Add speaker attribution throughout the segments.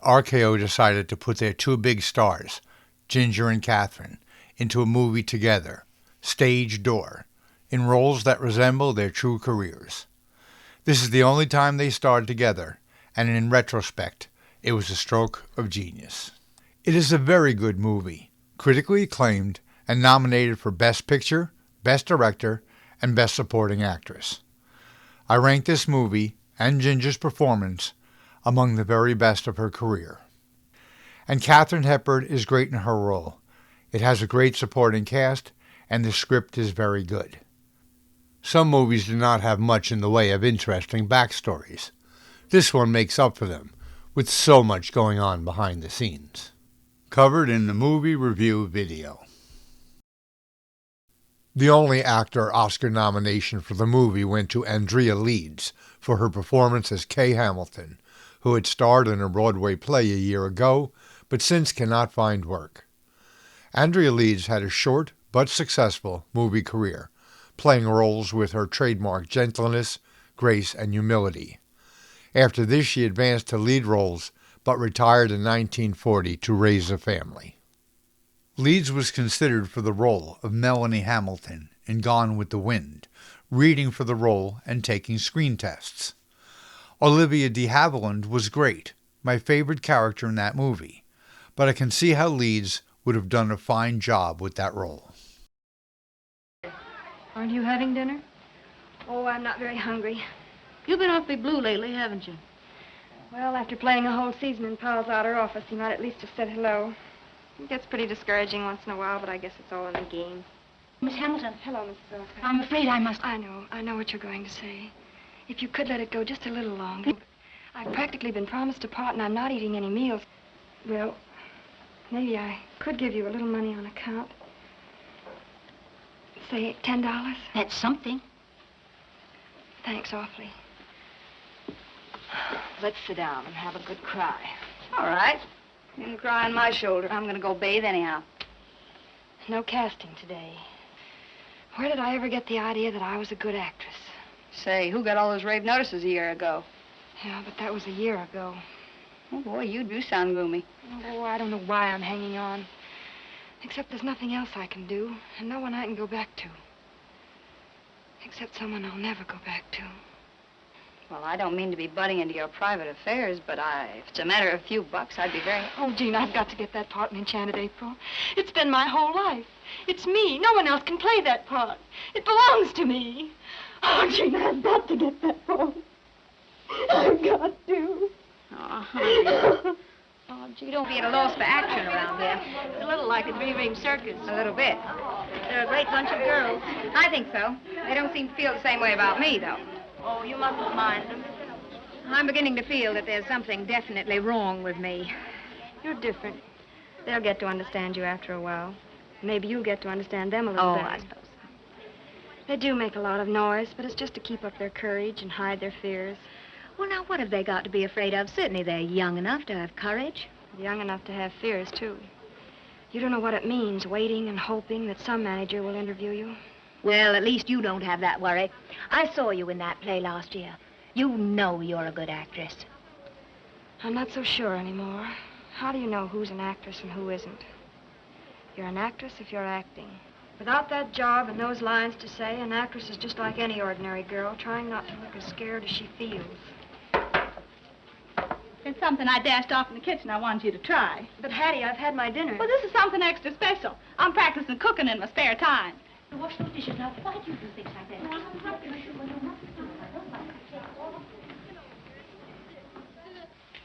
Speaker 1: RKO decided to put their two big stars, Ginger and Katharine, into a movie together, Stage Door, in roles that resemble their true careers. This is the only time they starred together, and in retrospect, it was a stroke of genius. It is a very good movie, critically acclaimed, and nominated for Best Picture, Best Director, and Best Supporting Actress. I rank this movie, and Ginger's performance, among the very best of her career. And Katharine Hepburn is great in her role. It has a great supporting cast, and the script is very good. Some movies do not have much in the way of interesting backstories. This one makes up for them, with so much going on behind the scenes. Covered in the movie review video. The only actor Oscar nomination for the movie went to Andrea Leeds for her performance as Kay Hamilton, who had starred in a Broadway play a year ago, but since cannot find work. Andrea Leeds had a short but successful movie career, playing roles with her trademark gentleness, grace, and humility. After this, she advanced to lead roles, but retired in 1940 to raise a family. Leeds was considered for the role of Melanie Hamilton in Gone with the Wind, reading for the role and taking screen tests. Olivia de Havilland was great, my favorite character in that movie, but I can see how Leeds would have done a fine job with that role.
Speaker 2: Aren't you having dinner?
Speaker 3: Oh, I'm not very hungry.
Speaker 2: You've been awfully blue lately, haven't you?
Speaker 3: Well, after playing a whole season in Paul's outer office, he might at least have said hello. It gets pretty discouraging once in a while, but I guess it's all in the game.
Speaker 2: Miss Hamilton.
Speaker 3: Hello, Mrs. Wilson.
Speaker 2: I'm afraid I must...
Speaker 3: I know what you're going to say. If you could let it go just a little longer. I've practically been promised a part, and I'm not eating any meals. Well, maybe I could give you a little money on account. Say $10.
Speaker 2: That's something.
Speaker 3: Thanks awfully.
Speaker 4: Let's sit down and have a good cry.
Speaker 3: All right.
Speaker 4: You can cry on my shoulder. I'm going to go bathe anyhow.
Speaker 3: No casting today. Where did I ever get the idea that I was a good actress?
Speaker 4: Say, who got all those rave notices a year ago?
Speaker 3: Yeah, but that was a year ago.
Speaker 4: Oh, boy, you do sound gloomy.
Speaker 3: Oh, I don't know why I'm hanging on. Except there's nothing else I can do, and no one I can go back to. Except someone I'll never go back to.
Speaker 4: Well, I don't mean to be butting into your private affairs, but if it's a matter of a few bucks, I'd be very...
Speaker 3: Oh, Gene, I've got to get that part in Enchanted April. It's been my whole life. It's me. No one else can play that part. It belongs to me. Oh, Gene, I've got to get that part. I've got to.
Speaker 4: Oh, honey. Oh, gee, don't be at a loss for action around here.
Speaker 2: It's a little like a three-ring circus.
Speaker 4: A little bit.
Speaker 2: They're a great bunch of girls.
Speaker 4: I think so. They don't seem to feel the same way about me, though.
Speaker 2: Oh, you mustn't mind them.
Speaker 4: I'm beginning to feel that there's something definitely wrong with me.
Speaker 3: You're different. They'll get to understand you after a while. Maybe you'll get to understand them a little better.
Speaker 4: I suppose so.
Speaker 3: They do make a lot of noise, but it's just to keep up their courage and hide their fears.
Speaker 5: Well, now, what have they got to be afraid of? Certainly they're young enough to have courage.
Speaker 3: Young enough to have fears, too. You don't know what it means, waiting and hoping that some manager will interview you.
Speaker 5: Well, at least you don't have that worry. I saw you in that play last year. You know you're a good actress.
Speaker 3: I'm not so sure anymore. How do you know who's an actress and who isn't? You're an actress if you're acting. Without that job and those lines to say, an actress is just like any ordinary girl, trying not to look as scared as she feels.
Speaker 2: It's something I dashed off in the kitchen I wanted you to try.
Speaker 3: But, Hattie, I've had my dinner.
Speaker 2: Well, this is something extra special. I'm practicing cooking in my spare time.
Speaker 5: Wash those dishes now. Why do you do things like that?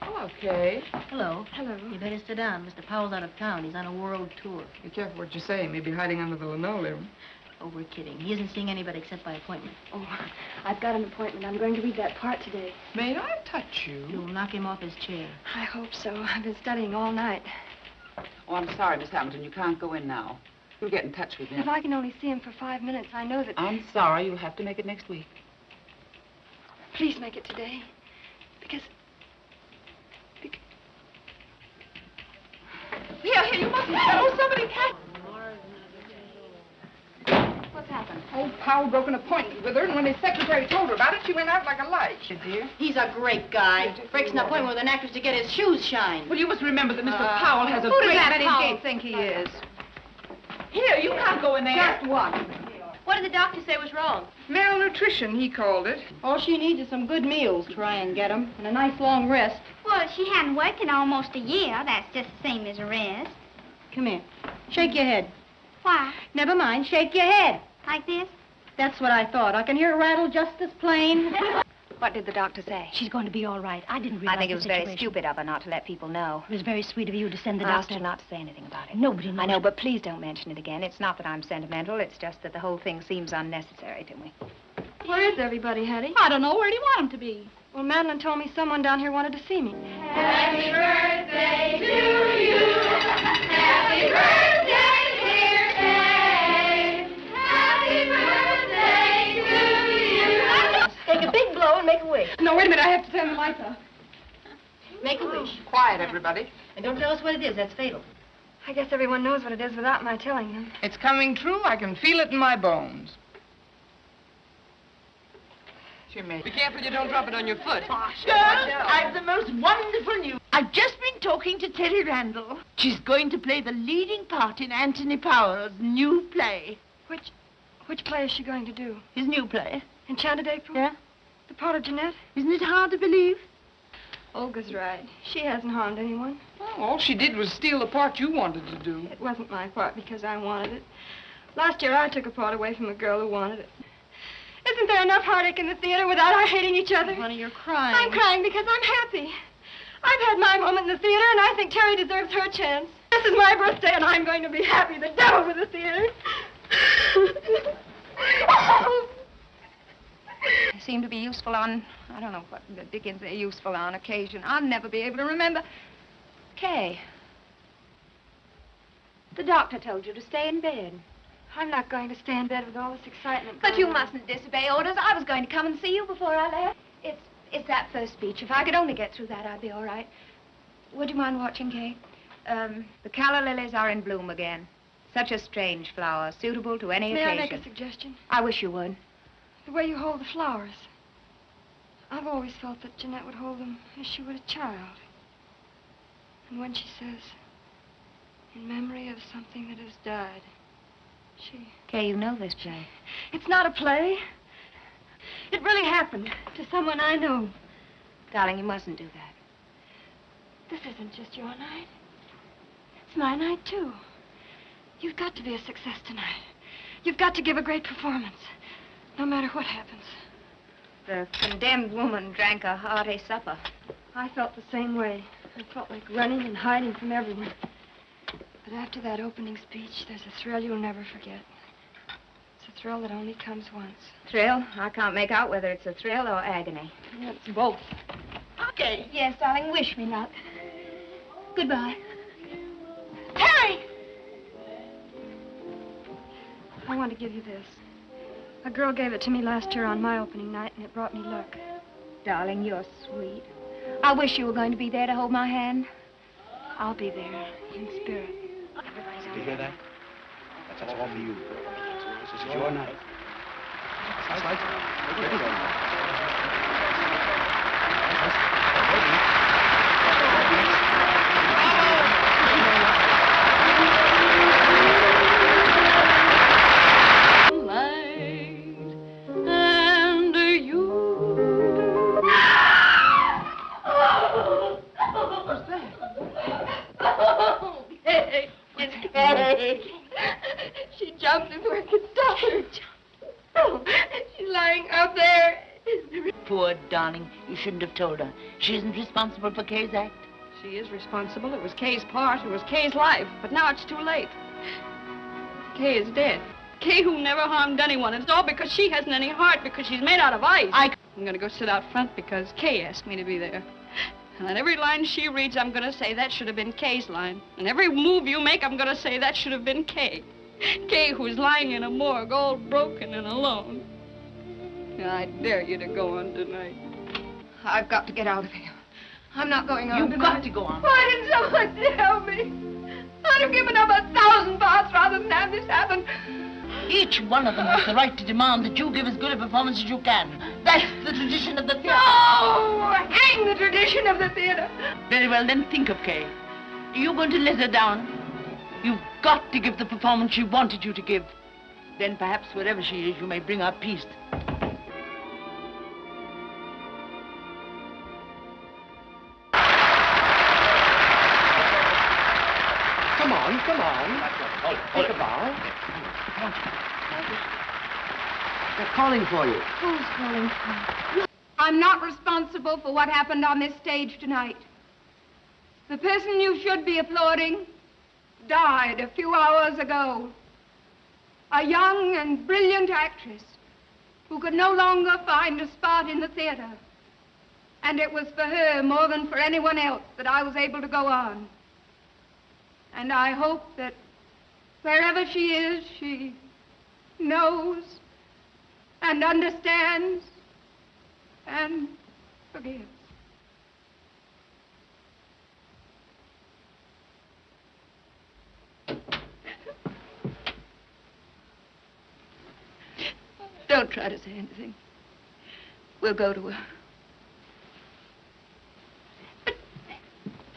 Speaker 6: Hello, Kay.
Speaker 5: Hello.
Speaker 3: Hello.
Speaker 5: You better sit down. Mr. Powell's out of town. He's on a world tour.
Speaker 6: Be careful what you say. He may be hiding under the linoleum.
Speaker 5: Oh, we're kidding. He isn't seeing anybody except by appointment.
Speaker 3: Oh, I've got an appointment. I'm going to read that part today.
Speaker 6: May I touch you?
Speaker 5: You'll knock him off his chair.
Speaker 3: I hope so. I've been studying all night.
Speaker 7: Oh, I'm sorry, Miss Hamilton. You can't go in now. You'll get in touch with me.
Speaker 3: If I can only see him for 5 minutes, I know that...
Speaker 7: I'm sorry. You'll have to make it next week.
Speaker 3: Please make it today. Because...
Speaker 2: Here, you mustn't. Oh, somebody can.
Speaker 4: What's happened?
Speaker 2: Oh,
Speaker 6: Powell broke an appointment with her, and when his secretary told her about it, she went out like a light. She did?
Speaker 8: He's a great guy. Breaks an appointment with an actress to get his shoes shined.
Speaker 6: Well, you must remember that Mr. Powell has a
Speaker 3: Who does
Speaker 6: great
Speaker 3: that
Speaker 6: many
Speaker 3: Powell
Speaker 6: gates.
Speaker 3: think he is?
Speaker 6: Here, you can't go in there.
Speaker 3: Just what?
Speaker 8: What did the doctor say was wrong?
Speaker 6: Malnutrition, he called it.
Speaker 8: All she needs is some good meals. Try and get 'em, and a nice long rest.
Speaker 2: Well, she hadn't worked in almost a year. That's just the same as a rest.
Speaker 8: Come here. Shake your head.
Speaker 2: Why?
Speaker 8: Never mind. Shake your head.
Speaker 2: Like this?
Speaker 8: That's what I thought. I can hear a rattle just as plain.
Speaker 3: What did the doctor say?
Speaker 5: She's going to be all right. I didn't realize
Speaker 3: I think it was
Speaker 5: the
Speaker 3: very
Speaker 5: situation.
Speaker 3: stupid of her not to let people know.
Speaker 5: It was very sweet of you to send the
Speaker 3: I asked
Speaker 5: doctor.
Speaker 3: her not to say anything about it.
Speaker 5: Nobody knows.
Speaker 3: I know, but please don't mention it again. It's not that I'm sentimental. It's just that the whole thing seems unnecessary to me. Where is everybody, Hetty?
Speaker 2: I don't know. Where do you want him to be?
Speaker 3: Well, Madeline told me someone down here wanted to see me.
Speaker 2: Happy birthday to you. Happy birthday, dear Kay. Happy birthday to you.
Speaker 8: Take a big blow and make a wish.
Speaker 6: No, wait a minute. I have to turn the lights off.
Speaker 8: Make a wish.
Speaker 6: Quiet, everybody.
Speaker 8: And don't tell us what it is. That's fatal.
Speaker 3: I guess everyone knows what it is without my telling them.
Speaker 6: It's coming true. I can feel it in my bones. Be careful you don't drop it on your foot.
Speaker 9: Girls, I've the most wonderful news. I've just been talking to Terry Randall. She's going to play the leading part in Anthony Powell's new play.
Speaker 3: Which play is she going to do?
Speaker 9: His new play.
Speaker 3: Enchanted April?
Speaker 9: Yeah?
Speaker 3: The part of Jeanette?
Speaker 9: Isn't it hard to believe?
Speaker 3: Olga's right. She hasn't harmed anyone.
Speaker 6: Oh, all she did was steal the part you wanted to do.
Speaker 3: It wasn't my part because I wanted it. Last year, I took a part away from a girl who wanted it. Isn't there enough heartache in the theater without our hating each other?
Speaker 8: Honey, you're crying.
Speaker 3: I'm crying because I'm happy. I've had my moment in the theater, and I think Terry deserves her chance. This is my birthday, and I'm going to be happy. The devil with the theater. They seem to be useful on, I don't know what the dickens they're useful on occasion. I'll never be able to remember. Kay. The doctor told you to stay in bed. I'm not going to stay in bed with all this excitement.
Speaker 5: But you
Speaker 3: going on.
Speaker 5: mustn't disobey orders. I was going to come and see you before I left.
Speaker 3: It's that first speech. If I could only get through that, I'd be all right. Would you mind watching, Kay? The calla lilies are in bloom again. Such a strange flower, suitable to any occasion. May I make a suggestion? I wish you would. The way you hold the flowers. I've always felt that Jeanette would hold them as she would a child. And when she says, in memory of something that has died, she... Kay, you know this play. It's not a play. It really happened to someone I know. Darling, you mustn't do that. This isn't just your night. It's my night, too. You've got to be a success tonight. You've got to give a great performance, no matter what happens. The condemned woman drank a hearty supper. I felt the same way. I felt like running and hiding from everyone. But after that opening speech, there's a thrill you'll never forget. It's a thrill that only comes once. Thrill? I can't make out whether it's a thrill or agony. It's both.
Speaker 9: Okay.
Speaker 5: Yes, darling, wish me luck. Goodbye.
Speaker 3: Terry! I want to give you this. A girl gave it to me last year on my opening night, and it brought me luck. Darling, you're sweet. I wish you were going to be there to hold my hand. I'll be there, in spirit.
Speaker 10: Did you hear that? That's all for you. This is your night.
Speaker 3: She jumped before I could stop her. Oh, she's lying up there.
Speaker 9: Poor darling. You shouldn't have told her. She isn't responsible for Kay's act.
Speaker 3: She is responsible. It was Kay's part. It was Kay's life. But now it's too late. Kay is dead. Kay who never harmed anyone. It's all because she hasn't any heart, because she's made out of ice. I'm going to go sit out front because Kay asked me to be there. And on every line she reads, I'm going to say that should have been Kay's line. And every move you make, I'm going to say that should have been Kay. Kay who's lying in a morgue all broken and alone. And I dare you to go on tonight. I've got to get out of here. I'm not going on
Speaker 9: You've got to go on.
Speaker 3: Why didn't someone tell me? I'd have given up 1,000 parts rather than have this happen.
Speaker 9: Each one of them has the right to demand that you give as good a performance as you can. That's the tradition of the theater.
Speaker 3: Oh, hang the tradition of the theater.
Speaker 9: Very well, then think of Kay. Are you going to let her down? You've got to give the performance she wanted you to give. Then perhaps wherever she is, you may bring her peace.
Speaker 10: Come on. Take a bow. They're calling for you.
Speaker 3: Who's calling for me?
Speaker 2: I'm not responsible for what happened on this stage tonight. The person you should be applauding died a few hours ago. A young and brilliant actress who could no longer find a spot in the theater. And it was for her more than for anyone else that I was able to go on. And I hope that wherever she is, she knows and understands and forgives. Don't try to say anything. We'll go to her.
Speaker 9: But,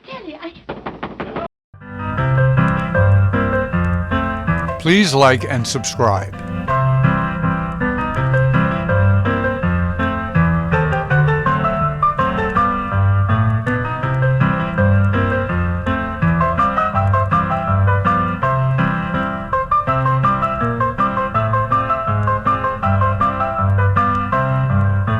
Speaker 9: Telly,
Speaker 1: Please like and subscribe.